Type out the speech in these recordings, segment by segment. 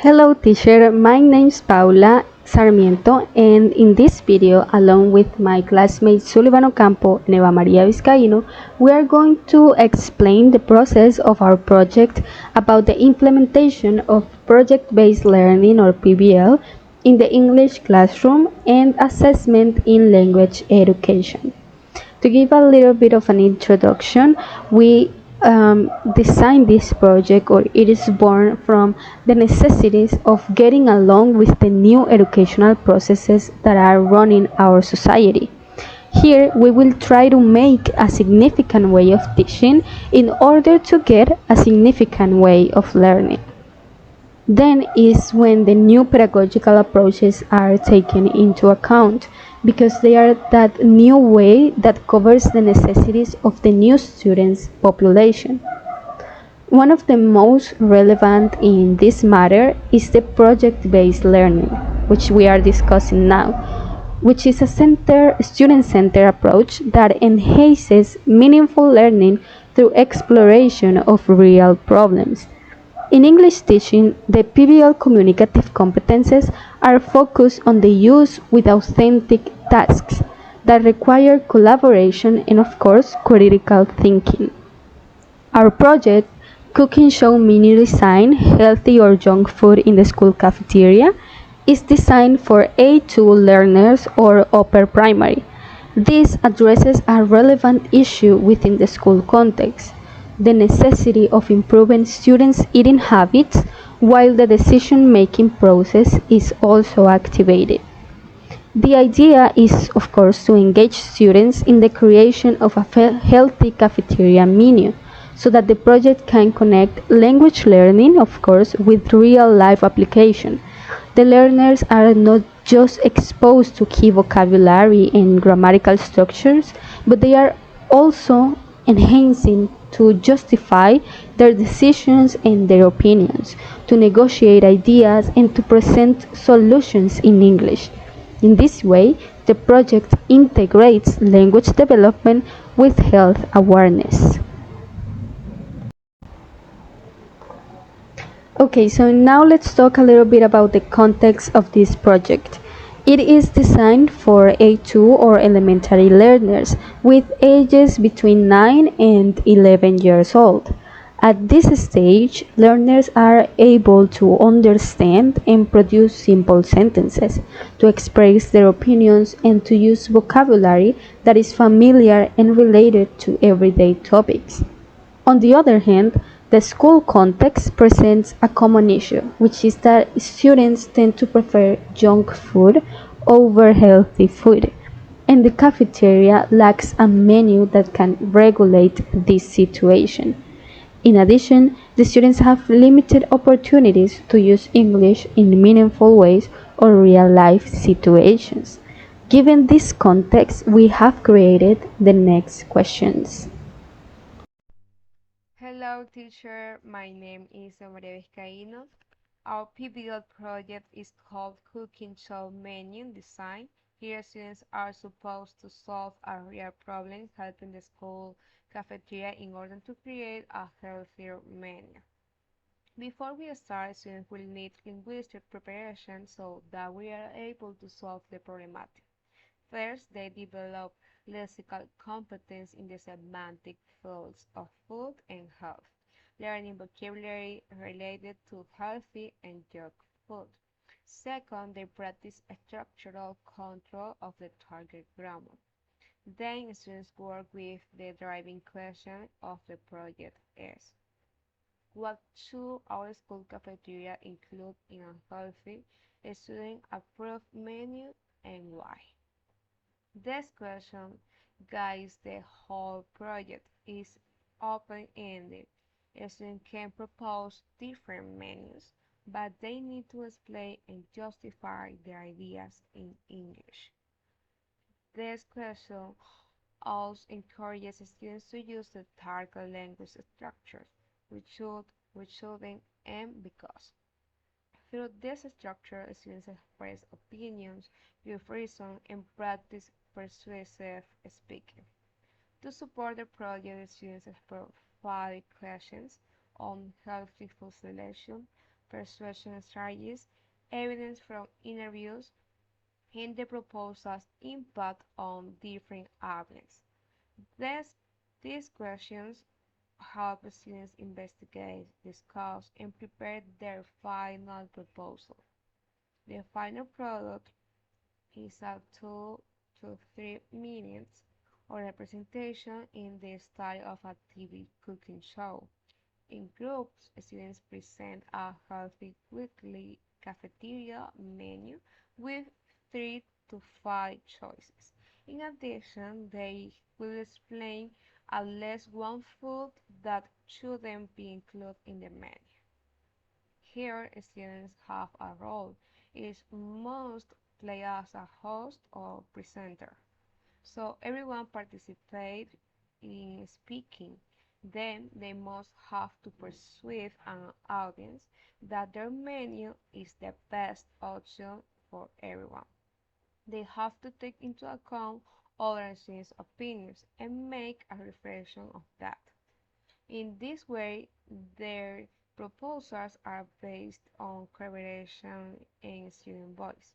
Hello teacher, my name is Paula Sarmiento and in this video, along with my classmates Sullivan Ocampo and Eva Maria Vizcaíno, we are going to explain the process of our project about the implementation of project-based learning or PBL in the English classroom and assessment in language education. To give a little bit of an introduction, we designed this project, or it is born from the necessities of getting along with the new educational processes that are running our society. Here, we will try to make a significant way of teaching in order to get a significant way of learning. Then is when the new pedagogical approaches are taken into account because they are that new way that covers the necessities of the new students' population. One of the most relevant in this matter is the project-based learning, which we are discussing now, which is a student-centered approach that enhances meaningful learning through exploration of real problems. In English teaching, the PBL communicative competences are focused on the use with authentic tasks that require collaboration and, of course, critical thinking. Our project, Cooking Show Menu Design Healthy or Junk Food in the School Cafeteria, is designed for A2 learners or upper primary. This addresses a relevant issue within the school context, the necessity of improving students' eating habits while the decision-making process is also activated. The idea is, of course, to engage students in the creation of a healthy cafeteria menu so that the project can connect language learning, of course, with real-life application. The learners are not just exposed to key vocabulary and grammatical structures, but they are also enhancing to justify their decisions and their opinions, to negotiate ideas and to present solutions in English. In this way, the project integrates language development with health awareness. Okay, so now let's talk a little bit about the context of this project. It is designed for A2 or elementary learners with ages between 9 and 11 years old. At this stage, learners are able to understand and produce simple sentences, to express their opinions, and to use vocabulary that is familiar and related to everyday topics. On the other hand, the school context presents a common issue, which is that students tend to prefer junk food over healthy food, and the cafeteria lacks a menu that can regulate this situation. In addition, the students have limited opportunities to use English in meaningful ways or real-life situations. Given this context, we have created the next questions. Hello teacher, my name is Eva Maria Vizcaíno. Our PBL project is called Cooking Show Menu Design. Here students are supposed to solve a real problem helping the school cafeteria in order to create a healthier menu. Before we start, students will need linguistic preparation so that we are able to solve the problematic. First, they develop lexical competence in the semantic fields of food and health, learning vocabulary related to healthy and junk food. Second, they practice structural control of the target grammar. Then, students work with the driving question of the project is, what should our school cafeteria include in a healthy, student-approved menu and why? This question guides the whole project, is open-ended. Students can propose different menus, but they need to explain and justify their ideas in English. This question also encourages students to use the target language structures, which should, which shouldn't, and because. Through this structure, students express opinions, use reason, and practice persuasive speaking. To support the project, students explore 5 questions on healthy food selection, persuasion strategies, evidence from interviews, and the proposal's impact on different audiences. These, these questions help students investigate, discuss, and prepare their final proposal. The final product is a 2 to 3 minutes or representation in the style of a TV cooking show. In groups, students present a healthy weekly cafeteria menu with 3 to 5 choices. In addition, they will explain at least one food that shouldn't be included in the menu. Here, students have a role. Each must play as a host or presenter. So everyone participates in speaking. Then they must have to persuade an audience that their menu is the best option for everyone. They have to take into account other students' opinions and make a reflection of that. In this way, their proposals are based on collaboration and student voice.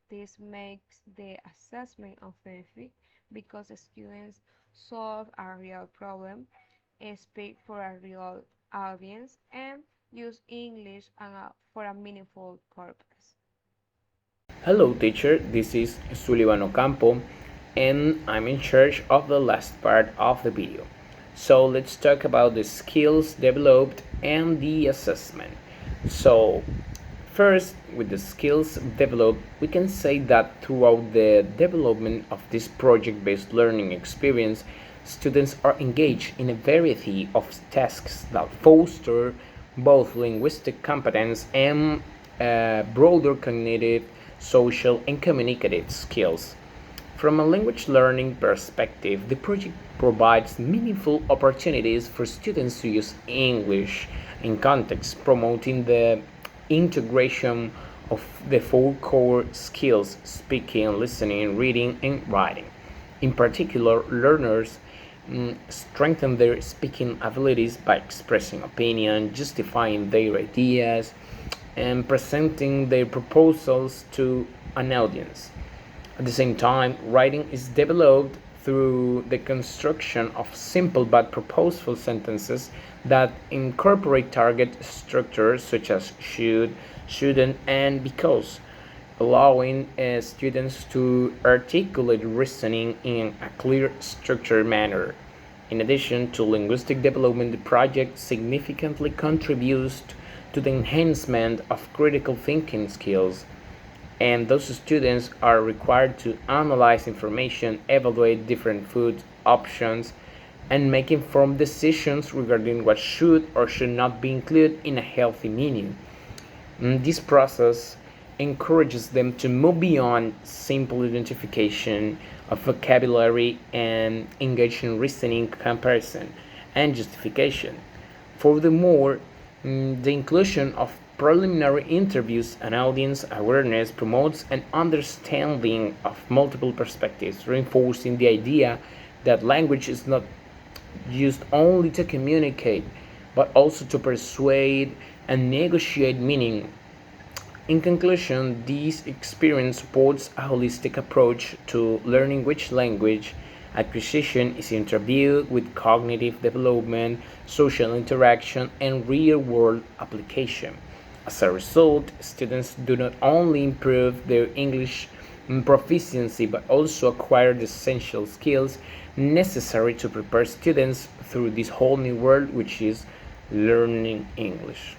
This makes the assessment authentic because students solve a real problem, speak for a real audience, and use English for a meaningful purpose. Hello, teacher. This is Sullivan Ocampo, and I'm in charge of the last part of the video. So let's talk about the skills developed and the assessment. So, first, with the skills developed, we can say that throughout the development of this project based learning experience, students are engaged in a variety of tasks that foster both linguistic competence and broader cognitive, social, and communicative skills. From a language learning perspective, the project provides meaningful opportunities for students to use English in context, promoting the integration of the four core skills speaking, listening, reading, and writing. In particular, learners strengthen their speaking abilities by expressing opinion, justifying their ideas, and presenting their proposals to an audience. At the same time, writing is developed through the construction of simple but purposeful sentences that incorporate target structures such as should, shouldn't, and because, allowing students to articulate reasoning in a clear, structured manner. In addition to linguistic development, the project significantly contributes to the enhancement of critical thinking skills, and those students are required to analyze information, evaluate different food options, and make informed decisions regarding what should or should not be included in a healthy menu. This process encourages them to move beyond simple identification of vocabulary and engage in reasoning, comparison, and justification. Furthermore, the inclusion of preliminary interviews and audience awareness promotes an understanding of multiple perspectives, reinforcing the idea that language is not used only to communicate, but also to persuade and negotiate meaning. In conclusion, this experience supports a holistic approach to learning which language acquisition is interviewed with cognitive development, social interaction, and real world application. As a result, students do not only improve their English proficiency but also acquire the essential skills necessary to prepare students through this whole new world, which is learning English.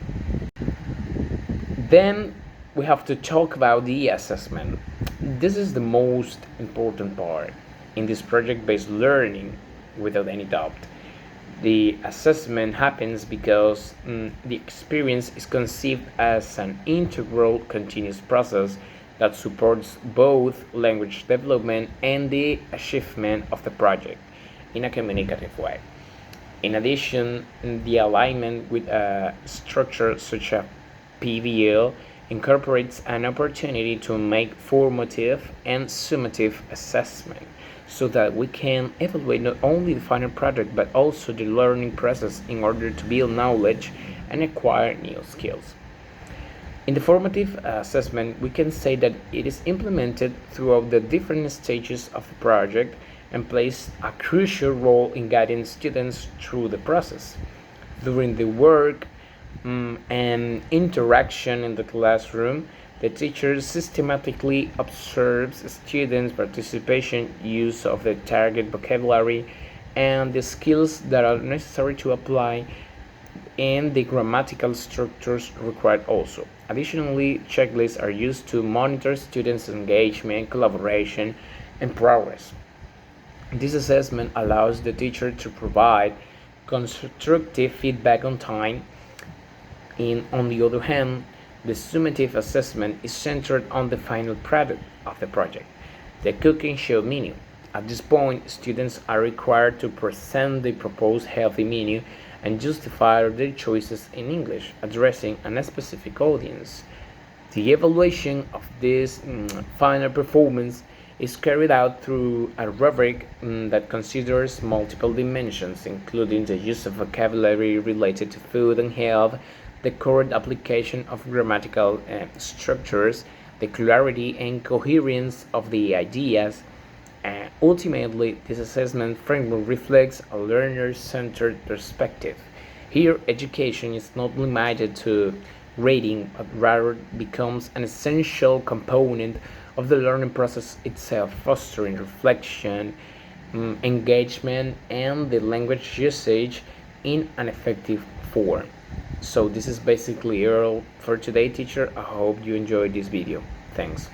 Then we have to talk about the assessment. This is the most important part in this project based learning, without any doubt. The assessment happens because the experience is conceived as an integral, continuous process that supports both language development and the achievement of the project in a communicative way. In addition, the alignment with a structure such as PBL incorporates an opportunity to make formative and summative assessment so that we can evaluate not only the final product but also the learning process in order to build knowledge and acquire new skills. In the formative assessment, we can say that it is implemented throughout the different stages of the project and plays a crucial role in guiding students through the process. During the work and interaction in the classroom, the teacher systematically observes students' participation, use of the target vocabulary, and the skills that are necessary to apply and the grammatical structures required also. Additionally, checklists are used to monitor students' engagement, collaboration, and progress. This assessment allows the teacher to provide constructive feedback on time. On the other hand, the summative assessment is centered on the final product of the project, the cooking show menu. At this point, students are required to present the proposed healthy menu and justify their choices in English, addressing a specific audience. The evaluation of this final performance is carried out through a rubric that considers multiple dimensions, including the use of vocabulary related to food and health, the correct application of grammatical structures, the clarity and coherence of the ideas. Ultimately, this assessment framework reflects a learner-centered perspective. Here, education is not limited to rating, but rather becomes an essential component of the learning process itself, fostering reflection, engagement, and the language usage in an effective form. So this is basically all for today, teacher. I hope you enjoyed this video. Thanks.